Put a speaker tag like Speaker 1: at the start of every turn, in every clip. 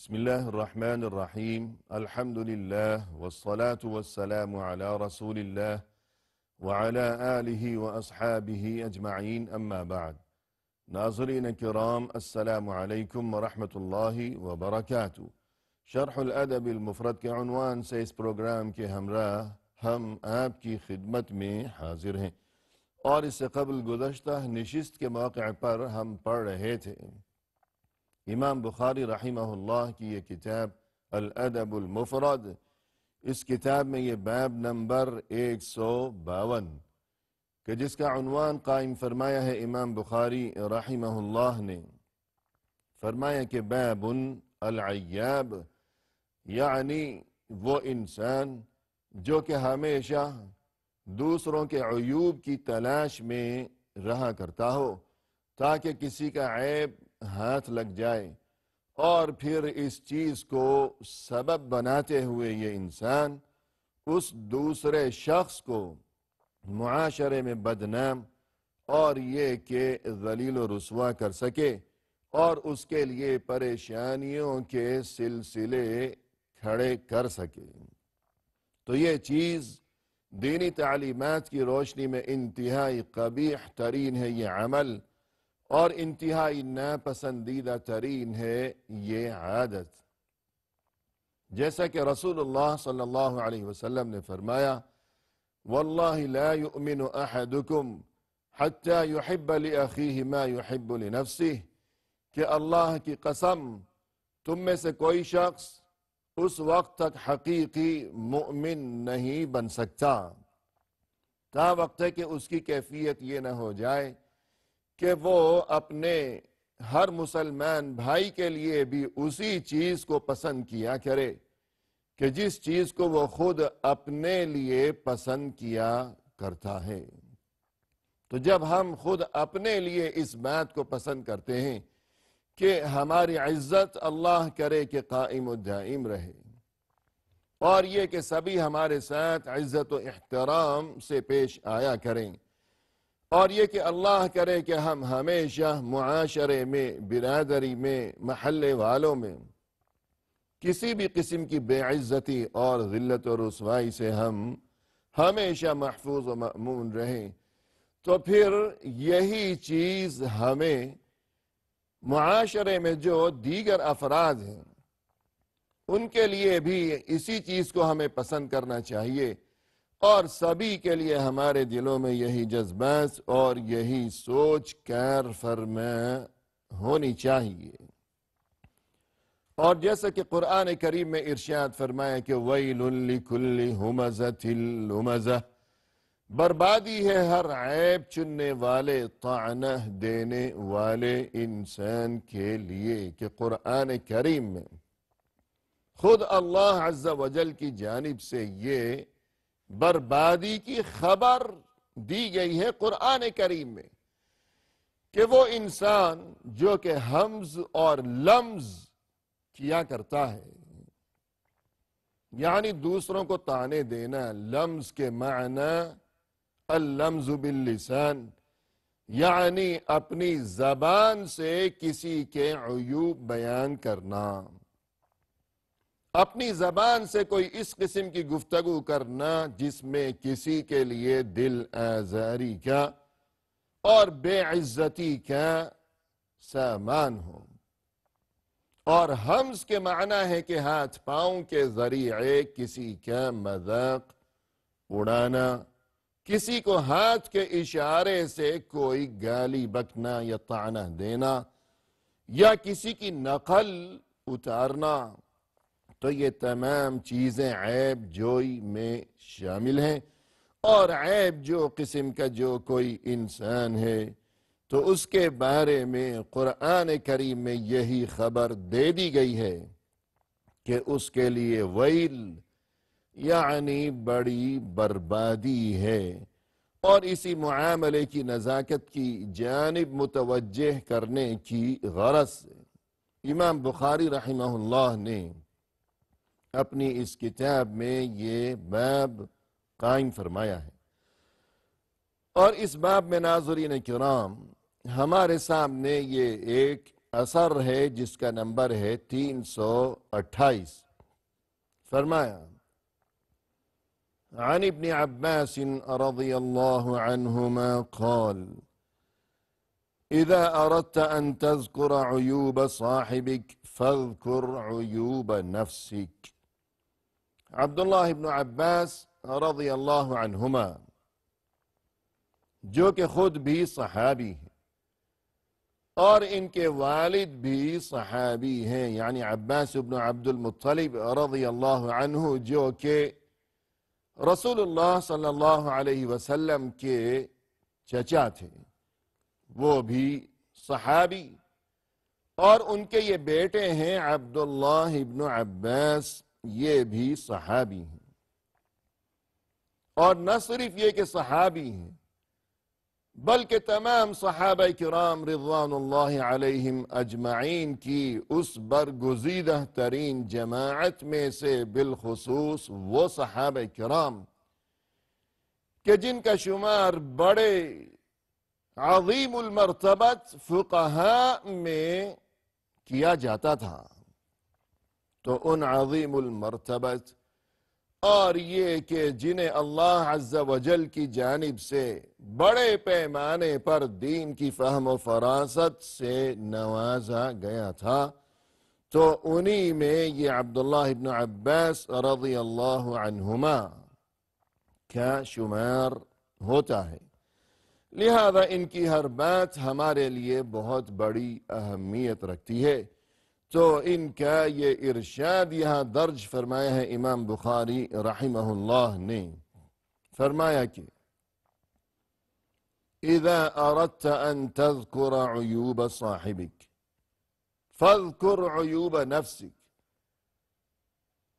Speaker 1: بسم الله الرحمن الرحيم الحمد لله والصلاة والسلام على رسول الله وعلى آله وأصحابه أجمعين أما بعد ناظرین کرام السلام علیکم ورحمۃ اللہ وبرکاتہ۔ شرح الادب المفرد کے عنوان سے اس پروگرام کے ہمراہ ہم آپ کی خدمت میں حاضر ہیں، اور اس سے قبل گزشتہ نشست کے موقع پر ہم پڑھ رہے تھے امام بخاری رحمہ اللہ کی یہ کتاب الادب المفرد۔ اس کتاب میں یہ باب نمبر 152 کہ جس کا عنوان قائم فرمایا ہے امام بخاری رحمہ اللہ نے، فرمایا کہ باب العیاب، یعنی وہ انسان جو کہ ہمیشہ دوسروں کے عیوب کی تلاش میں رہا کرتا ہو تاکہ کسی کا عیب ہاتھ لگ جائے، اور پھر اس چیز کو سبب بناتے ہوئے یہ انسان اس دوسرے شخص کو معاشرے میں بدنام اور یہ کہ ذلیل و رسوا کر سکے اور اس کے لیے پریشانیوں کے سلسلے کھڑے کر سکے۔ تو یہ چیز دینی تعلیمات کی روشنی میں انتہائی قبیح ترین ہے یہ عمل، اور انتہائی ناپسندیدہ ترین ہے یہ عادت۔ جیسا کہ رسول اللہ صلی اللہ علیہ وسلم نے فرمایا، واللہ لا یؤمن احدکم حتی یحب لأخیہ ما یحب لنفسہ، کہ اللہ کی قسم تم میں سے کوئی شخص اس وقت تک حقیقی مؤمن نہیں بن سکتا تا وقت ہے کہ اس کی کیفیت یہ نہ ہو جائے کہ وہ اپنے ہر مسلمان بھائی کے لیے بھی اسی چیز کو پسند کیا کرے کہ جس چیز کو وہ خود اپنے لیے پسند کیا کرتا ہے۔ تو جب ہم خود اپنے لیے اس بات کو پسند کرتے ہیں کہ ہماری عزت اللہ کرے کہ قائم و دائم رہے، اور یہ کہ سبھی ہمارے ساتھ عزت و احترام سے پیش آیا کریں، اور یہ کہ اللہ کرے کہ ہم ہمیشہ معاشرے میں، برادری میں، محلے والوں میں کسی بھی قسم کی بے عزتی اور ذلت و رسوائی سے ہم ہمیشہ محفوظ و مأمون رہیں، تو پھر یہی چیز ہمیں معاشرے میں جو دیگر افراد ہیں ان کے لیے بھی اسی چیز کو ہمیں پسند کرنا چاہیے، اور سبھی کے لیے ہمارے دلوں میں یہی جذبات اور یہی سوچ کار فرما ہونی چاہیے۔ اور جیسا کہ قرآن کریم میں ارشاد فرمایا کہ وَيْلٌ لِكُلِّ ہُمَزَةٍ لُمَزَةٍ، بربادی ہے ہر عیب چننے والے، طعنہ دینے والے انسان کے لیے۔ کہ قرآن کریم میں خود اللہ عز و جل کی جانب سے یہ بربادی کی خبر دی گئی ہے قرآن کریم میں کہ وہ انسان جو کہ ہمز اور لمز کیا کرتا ہے، یعنی دوسروں کو طعنے دینا، لمز کے معنی اللمز باللسان، یعنی اپنی زبان سے کسی کے عیوب بیان کرنا، اپنی زبان سے کوئی اس قسم کی گفتگو کرنا جس میں کسی کے لیے دل آزاری کا اور بے عزتی کا سامان ہو۔ اور ہمز کے معنی ہے کہ ہاتھ پاؤں کے ذریعے کسی کا مذاق اڑانا، کسی کو ہاتھ کے اشارے سے کوئی گالی بکنا یا طعنہ دینا یا کسی کی نقل اتارنا، تو یہ تمام چیزیں عیب جوئی میں شامل ہیں۔ اور عیب جو قسم کا جو کوئی انسان ہے تو اس کے بارے میں قرآن کریم میں یہی خبر دے دی گئی ہے کہ اس کے لیے ویل، یعنی بڑی بربادی ہے۔ اور اسی معاملے کی نزاکت کی جانب متوجہ کرنے کی غرض سے امام بخاری رحمہ اللہ نے اپنی اس کتاب میں یہ باب قائم فرمایا ہے۔ اور اس باب میں ناظرین کرام ہمارے سامنے یہ ایک اثر ہے جس کا نمبر ہے 328. فرمایا عن ابن عباس رضی اللہ عنہما قال اذا اردت ان تذكر عیوب صاحبك فاذكر عیوب نفسك. عبداللہ ابن عباس رضی اللہ عنہما جو کہ خود بھی صحابی ہیں اور ان کے والد بھی صحابی ہیں، یعنی عباس ابن عبد المطلب رضی اللہ عنہ جو کہ رسول اللہ صلی اللہ علیہ وسلم کے چچا تھے، وہ بھی صحابی، اور ان کے یہ بیٹے ہیں عبداللہ ابن عباس، یہ بھی صحابی ہیں. اور نہ صرف یہ کہ صحابی ہیں بلکہ تمام صحابہ کرام رضوان اللہ علیہم اجمعین کی اس برگزیدہ ترین جماعت میں سے بالخصوص وہ صحابہ کرام کہ جن کا شمار بڑے عظیم المرتبت فقہاء میں کیا جاتا تھا، تو ان عظیم المرتبت اور یہ کہ جنہیں اللہ عز و جل کی جانب سے بڑے پیمانے پر دین کی فہم و فراست سے نوازا گیا تھا، تو انہی میں یہ عبداللہ ابن عباس رضی اللہ عنہما کا شمار ہوتا ہے. لہذا ان کی ہر بات ہمارے لیے بہت بڑی اہمیت رکھتی ہے. تو ان کا یہ ارشاد یہاں درج فرمایا ہے امام بخاری رحمہ اللہ نے. فرمایا کہ اذا اردت ان تذكر عیوب صاحبك فاذكر عیوب نفسك.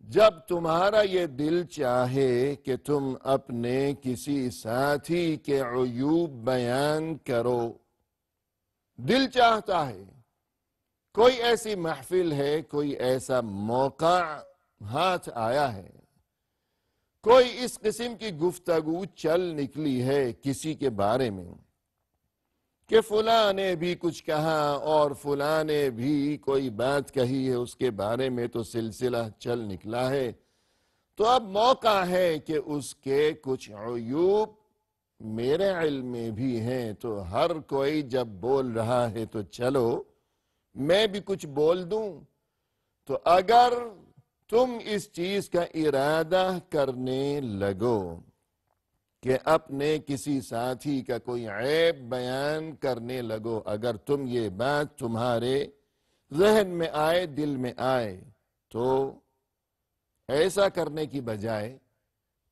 Speaker 1: جب تمہارا یہ دل چاہے کہ تم اپنے کسی ساتھی کے عیوب بیان کرو، دل چاہتا ہے، کوئی ایسی محفل ہے، کوئی ایسا موقع ہاتھ آیا ہے، کوئی اس قسم کی گفتگو چل نکلی ہے کسی کے بارے میں کہ فلاں نے بھی کچھ کہا اور فلاں نے بھی کوئی بات کہی ہے، اس کے بارے میں تو سلسلہ چل نکلا ہے، تو اب موقع ہے کہ اس کے کچھ عیوب میرے علم میں بھی ہیں، تو ہر کوئی جب بول رہا ہے تو چلو میں بھی کچھ بول دوں. تو اگر تم اس چیز کا ارادہ کرنے لگو کہ اپنے کسی ساتھی کا کوئی عیب بیان کرنے لگو، اگر تم یہ بات تمہارے ذہن میں آئے، دل میں آئے، تو ایسا کرنے کی بجائے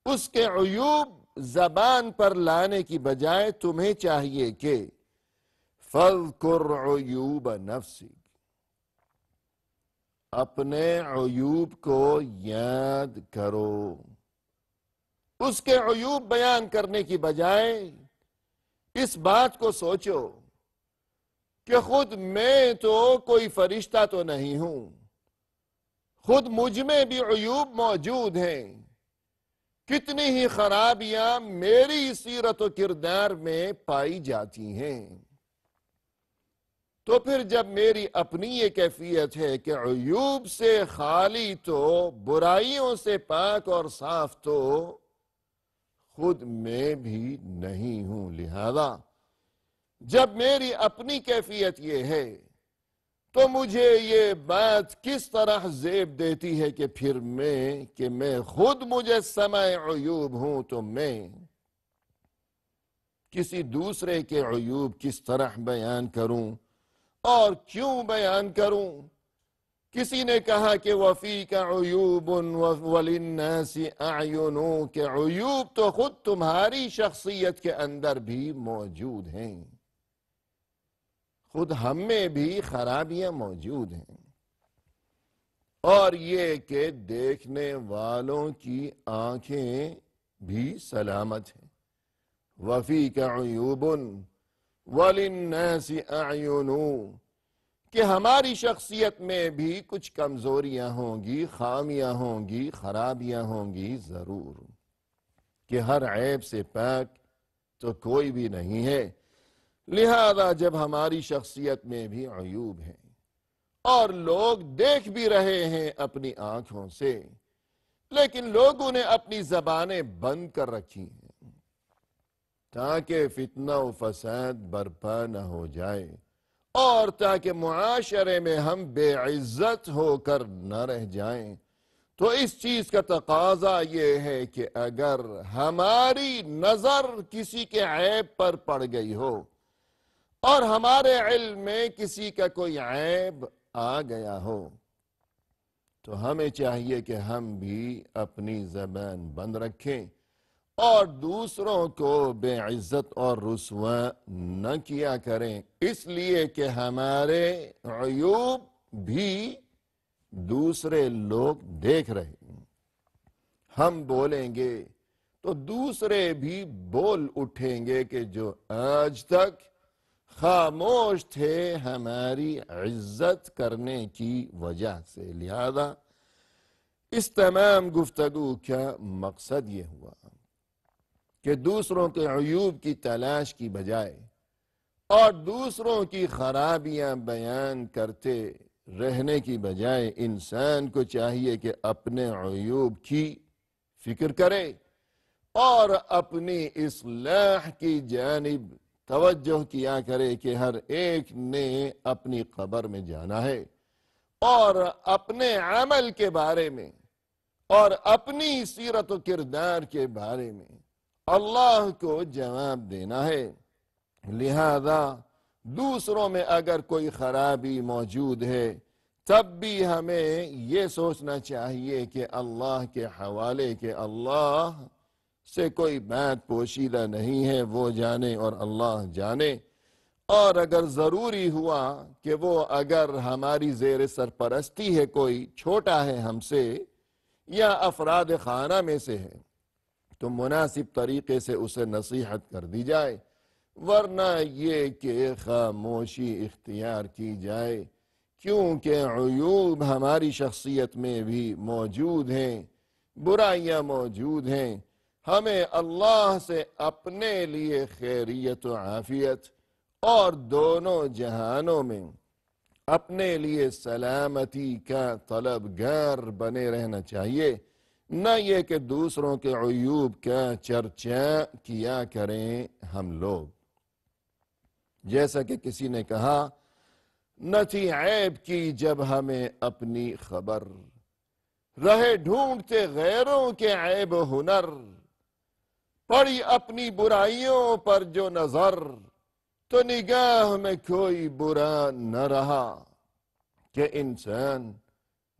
Speaker 1: اس کے عیوب زبان پر لانے کی بجائے تمہیں چاہیے کہ فَاذْكُرْ عُیُوبَ نَفْسِكَ، اپنے عیوب کو یاد کرو. اس کے عیوب بیان کرنے کی بجائے اس بات کو سوچو کہ خود میں تو کوئی فرشتہ تو نہیں ہوں، خود مجھ میں بھی عیوب موجود ہیں، کتنی ہی خرابیاں میری سیرت و کردار میں پائی جاتی ہیں. تو پھر جب میری اپنی یہ کیفیت ہے کہ عیوب سے خالی تو، برائیوں سے پاک اور صاف تو خود میں بھی نہیں ہوں، لہذا جب میری اپنی کیفیت یہ ہے تو مجھے یہ بات کس طرح زیب دیتی ہے کہ پھر میں خود مجسمہ عیوب ہوں، تو میں کسی دوسرے کے عیوب کس طرح بیان کروں اور کیوں بیان کروں؟ کسی نے کہا کہ وَفِيكَ عُيُوبٌ وَلِلنَّاسِ أَعْيُنٌ، کہ عیوب تو خود تمہاری شخصیت کے اندر بھی موجود ہیں، خود ہم میں بھی خرابیاں موجود ہیں، اور یہ کہ دیکھنے والوں کی آنکھیں بھی سلامت ہیں. وَفِيكَ عُيُوبٌ وَلِلنَّاسِ أَعْيُنٌ، کہ ہماری شخصیت میں بھی کچھ کمزوریاں ہوں گی، خامیاں ہوں گی، خرابیاں ہوں گی ضرور، کہ ہر عیب سے پاک تو کوئی بھی نہیں ہے. لہذا جب ہماری شخصیت میں بھی عیوب ہیں اور لوگ دیکھ بھی رہے ہیں اپنی آنکھوں سے، لیکن لوگوں نے اپنی زبانیں بند کر رکھی ہیں تاکہ فتنہ و فساد برپا نہ ہو جائے، اور تاکہ معاشرے میں ہم بے عزت ہو کر نہ رہ جائیں۔ تو اس چیز کا تقاضا یہ ہے کہ اگر ہماری نظر کسی کے عیب پر پڑ گئی ہو اور ہمارے علم میں کسی کا کوئی عیب آ گیا ہو تو ہمیں چاہیے کہ ہم بھی اپنی زبان بند رکھیں اور دوسروں کو بے عزت اور رسوا نہ کیا کریں، اس لیے کہ ہمارے عیوب بھی دوسرے لوگ دیکھ رہے ہیں۔ ہم بولیں گے تو دوسرے بھی بول اٹھیں گے کہ جو آج تک خاموش تھے ہماری عزت کرنے کی وجہ سے۔ لہذا اس تمام گفتگو کا مقصد یہ ہوا کہ دوسروں کے عیوب کی تلاش کی بجائے اور دوسروں کی خرابیاں بیان کرتے رہنے کی بجائے انسان کو چاہیے کہ اپنے عیوب کی فکر کرے اور اپنی اصلاح کی جانب توجہ کیا کرے کہ ہر ایک نے اپنی قبر میں جانا ہے اور اپنے عمل کے بارے میں اور اپنی سیرت و کردار کے بارے میں اللہ کو جواب دینا ہے۔ لہذا دوسروں میں اگر کوئی خرابی موجود ہے تب بھی ہمیں یہ سوچنا چاہیے کہ اللہ کے حوالے کہ اللہ سے کوئی بات پوشیدہ نہیں ہے، وہ جانے اور اللہ جانے، اور اگر ضروری ہوا کہ وہ اگر ہماری زیر سرپرستی ہے، کوئی چھوٹا ہے ہم سے یا افراد خانہ میں سے ہے تو مناسب طریقے سے اسے نصیحت کر دی جائے، ورنہ یہ کہ خاموشی اختیار کی جائے، کیونکہ عیوب ہماری شخصیت میں بھی موجود ہیں، برائیاں موجود ہیں۔ ہمیں اللہ سے اپنے لیے خیریت و عافیت اور دونوں جہانوں میں اپنے لیے سلامتی کا طلبگار بنے رہنا چاہیے، نہ یہ کہ دوسروں کے عیوب کا چرچا کیا کریں ہم لوگ۔ جیسا کہ کسی نے کہا، نہ تھی عیب کی جب ہمیں اپنی خبر، رہے ڈھونڈتے غیروں کے عیب و ہنر، پڑی اپنی برائیوں پر جو نظر، تو نگاہ میں کوئی برا نہ رہا۔ کہ انسان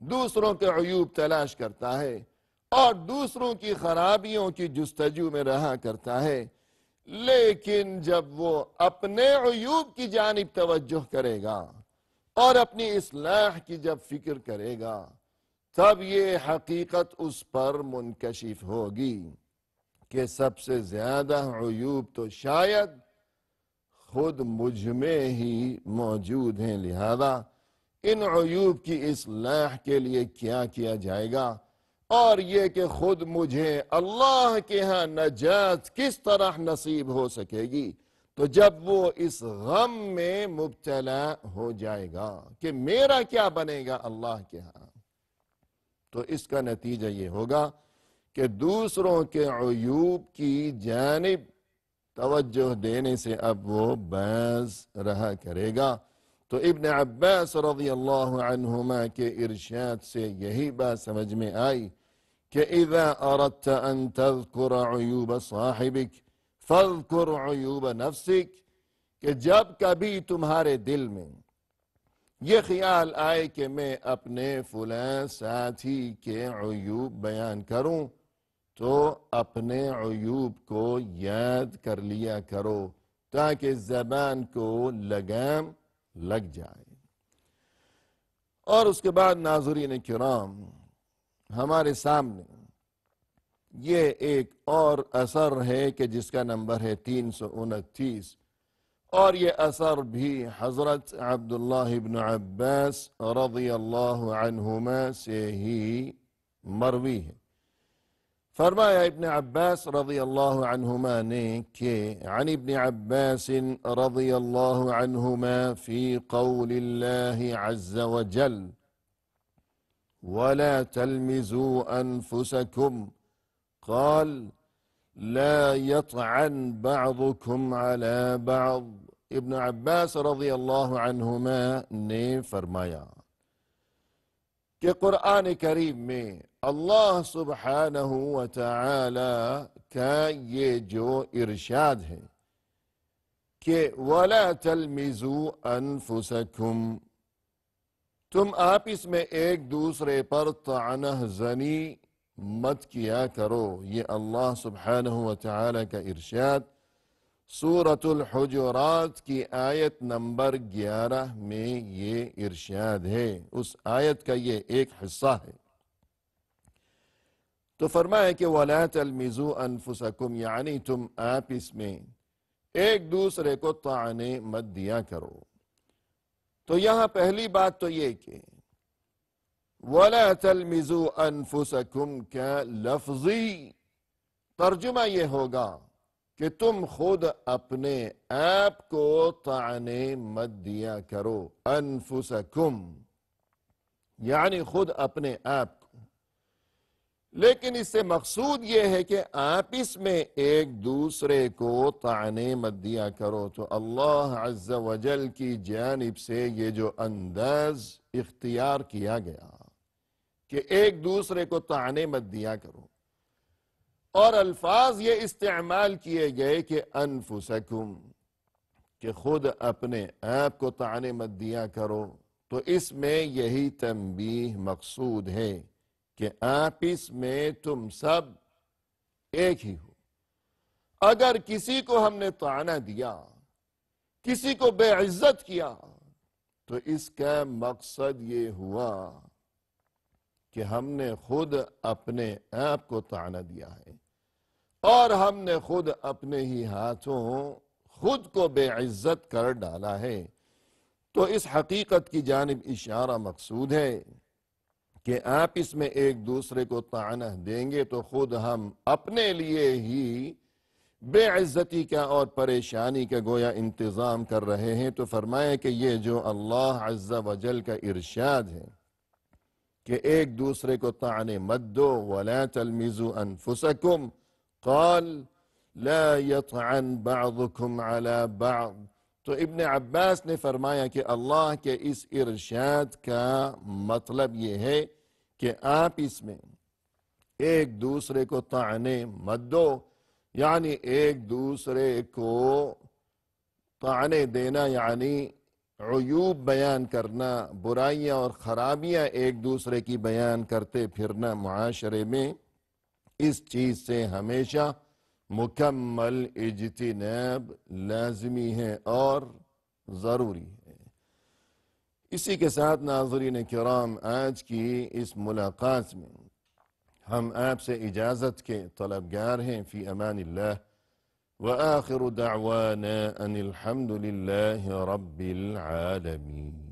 Speaker 1: دوسروں کے عیوب تلاش کرتا ہے اور دوسروں کی خرابیوں کی جستجو میں رہا کرتا ہے، لیکن جب وہ اپنے عیوب کی جانب توجہ کرے گا اور اپنی اصلاح کی جب فکر کرے گا تب یہ حقیقت اس پر منکشف ہوگی کہ سب سے زیادہ عیوب تو شاید خود مجھ میں ہی موجود ہیں۔ لہذا ان عیوب کی اصلاح کے لیے کیا کیا جائے گا، اور یہ کہ خود مجھے اللہ کے ہاں نجات کس طرح نصیب ہو سکے گی، تو جب وہ اس غم میں مبتلا ہو جائے گا کہ میرا کیا بنے گا اللہ کے ہاں، تو اس کا نتیجہ یہ ہوگا کہ دوسروں کے عیوب کی جانب توجہ دینے سے اب وہ باز رہا کرے گا۔ تو ابن عباس رضی اللہ عنہما کے ارشاد سے یہی بات سمجھ میں آئی کہ اذا اردت ان تذکر عیوب صاحبک فاذکر عیوب نفسک، کہ جب کبھی تمہارے دل میں یہ خیال آئے کہ میں اپنے فلاں ساتھی کے عیوب بیان کروں تو اپنے عیوب کو یاد کر لیا کرو تاکہ زبان کو لگام لگ جائے۔ اور اس کے بعد ناظرین کرام، ہمارے سامنے یہ ایک اور اثر ہے کہ جس کا نمبر ہے 329، اور یہ اثر بھی حضرت عبداللہ بن عباس رضی اللہ عنہما سے ہی مروی ہے۔ فرمایا ابن عباس رضی اللہ عنہما نے کہ عن ابن عباس رضی اللہ عنہما فی قول اللہ عز وجل وَلَا تَلْمِزُوا أَنفُسَكُمْ قال لا يطعن بعضكم على بعض۔ ابن عباس رضی اللہ عنہما نے فرمایا کہ قرآن کریم میں اللہ سبحانہ وتعالی کا یہ جو ارشاد ہے کہ وَلَا تَلْمِزُوا أَنفُسَكُمْ، تم آپس میں ایک دوسرے پر طعنہ زنی مت کیا کرو، یہ اللہ سبحانہ وتعالی کا ارشاد سورۃ الحجرات کی آیت نمبر 11 میں یہ ارشاد ہے، اس آیت کا یہ ایک حصہ ہے۔ تو فرمایا کہ وَلَا تَلْمِزُوا أَنفُسَكُمْ، یعنی تم آپس میں ایک دوسرے کو طعنے مت دیا کرو۔ تو یہاں پہلی بات تو یہ کہ وَلَا تَلْمِزُوا أَنفُسَكُمْ کا لفظی ترجمہ یہ ہوگا کہ تم خود اپنے آپ کو طعنے مت دیا کرو، انفسکم یعنی خود اپنے آپ کو۔ لیکن اس سے مقصود یہ ہے کہ آپس میں ایک دوسرے کو طعنے مت دیا کرو، تو اللہ عز و جل کی جانب سے یہ جو انداز اختیار کیا گیا کہ ایک دوسرے کو طعنے مت دیا کرو، اور الفاظ یہ استعمال کیے گئے کہ انفسکم، کہ خود اپنے آپ کو طعنے مت دیا کرو، تو اس میں یہی تنبیہ مقصود ہے کہ آپس میں تم سب ایک ہی ہو۔ اگر کسی کو ہم نے طعنہ دیا، کسی کو بے عزت کیا، تو اس کا مقصد یہ ہوا کہ ہم نے خود اپنے آپ کو طعنہ دیا ہے، اور ہم نے خود اپنے ہی ہاتھوں خود کو بے عزت کر ڈالا ہے۔ تو اس حقیقت کی جانب اشارہ مقصود ہے کہ آپ اس میں ایک دوسرے کو طعنہ دیں گے تو خود ہم اپنے لیے ہی بے عزتی کا اور پریشانی کا گویا انتظام کر رہے ہیں۔ تو فرمایا کہ یہ جو اللہ عز و جل کا ارشاد ہے کہ ایک دوسرے کو طعنے مت دو، وَلَا تَلْمِزُوا أَنفُسَكُمْ قال لا يطعن بعضكم على بعض، تو ابن عباس نے فرمایا کہ اللہ کے اس ارشاد کا مطلب یہ ہے کہ آپ اس میں ایک دوسرے کو طعنے مت دو، یعنی ایک دوسرے کو طعنے دینا یعنی عیوب بیان کرنا، برائیاں اور خرابیاں ایک دوسرے کی بیان کرتے پھرنا معاشرے میں، اس چیز سے ہمیشہ مکمل اجتناب لازمی ہے اور ضروری ہے۔ اسی کے ساتھ ناظرین کرام، آج کی اس ملاقات میں ہم آپ سے اجازت کے طلبگار ہیں۔ فی امان اللہ، وآخر دعوانا ان الحمد للہ رب العالمین۔